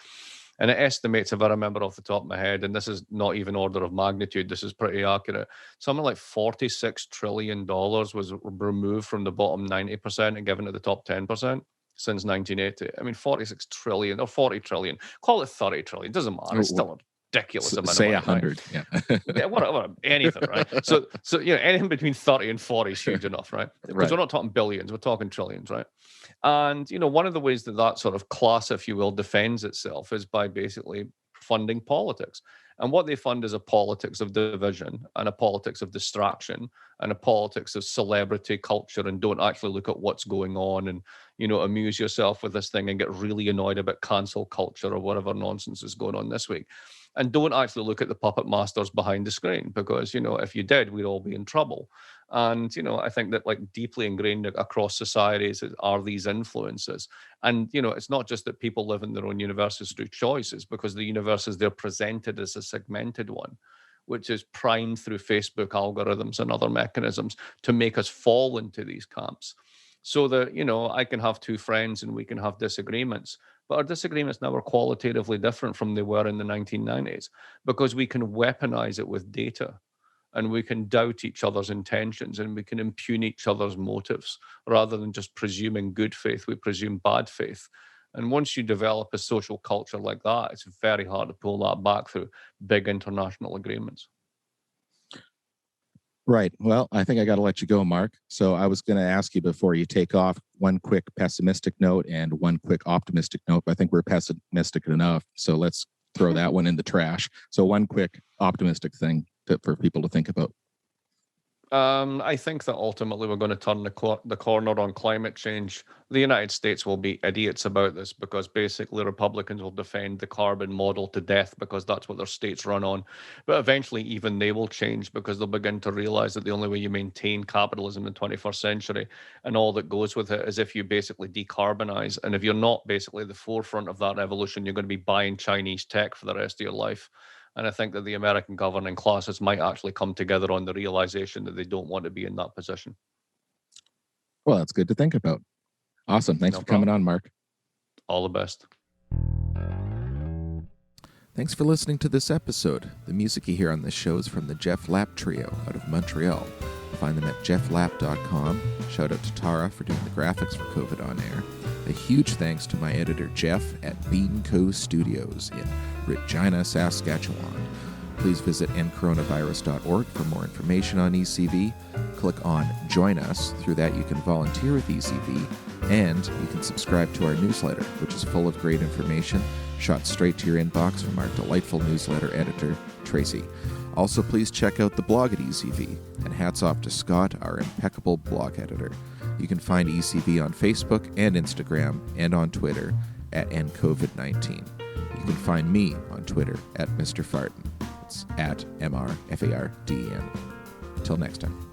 And it estimates, if I remember off the top of my head, and this is not even order of magnitude, this is pretty accurate, something like $46 trillion was removed from the bottom 90% and given to the top 10% since 1980. I mean, 46 trillion or 40 trillion, call it 30 trillion, doesn't matter. It's still a ridiculous amount
say
of money.
100, right?
Yeah, whatever, anything, right? So anything between 30 and 40 is huge enough, right? Because we're not talking billions, we're talking trillions, right? And one of the ways that sort of class, if you will, defends itself is by basically funding politics. And what they fund is a politics of division and a politics of distraction and a politics of celebrity culture, and don't actually look at what's going on and amuse yourself with this thing and get really annoyed about cancel culture or whatever nonsense is going on this week. And don't actually look at the puppet masters behind the screen, because, if you did, we'd all be in trouble. And, I think that deeply ingrained across societies are these influences. And, it's not just that people live in their own universes through choices, because the universes they're presented as a segmented one, which is primed through Facebook algorithms and other mechanisms to make us fall into these camps. So that, I can have two friends and we can have disagreements, but our disagreements now are qualitatively different from they were in the 1990s, because we can weaponize it with data. and we can doubt each other's intentions, and we can impugn each other's motives. Rather than just presuming good faith, we presume bad faith. And once you develop a social culture like that, it's very hard to pull that back through big international agreements.
Right. Well, I think I got to let you go, Mark. So I was going to ask you before you take off one quick pessimistic note and one quick optimistic note. I think we're pessimistic enough. So let's throw that one in the trash. So one quick optimistic thing for people to think about.
I think that ultimately we're going to turn the corner on climate change. The United States will be idiots about this because basically Republicans will defend the carbon model to death because that's what their states run on. But eventually even they will change because they'll begin to realize that the only way you maintain capitalism in the 21st century and all that goes with it is if you basically decarbonize. And if you're not basically at the forefront of that revolution, you're going to be buying Chinese tech for the rest of your life. And I think that the American governing classes might actually come together on the realization that they don't want to be in that position.
Well, that's good to think about. Awesome. Thanks for coming on, Mark.
All the best.
Thanks for listening to this episode. The music you hear on this show is from the Jeff Lapp Trio out of Montreal. Find them at jefflapp.com. Shout out to Tara for doing the graphics for COVID On Air. A huge thanks to my editor, Jeff, at Bean Co. Studios in Regina, Saskatchewan. Please visit endcoronavirus.org for more information on ECV. Click on Join Us. Through that, you can volunteer with ECV, and you can subscribe to our newsletter, which is full of great information, shot straight to your inbox from our delightful newsletter editor, Tracy. Also, please check out the blog at ECV, and hats off to Scott, our impeccable blog editor. You can find ECV on Facebook and Instagram and on Twitter at NCovid19. You can find me on Twitter at Mr. Farden. It's at MrFarden. Till next time.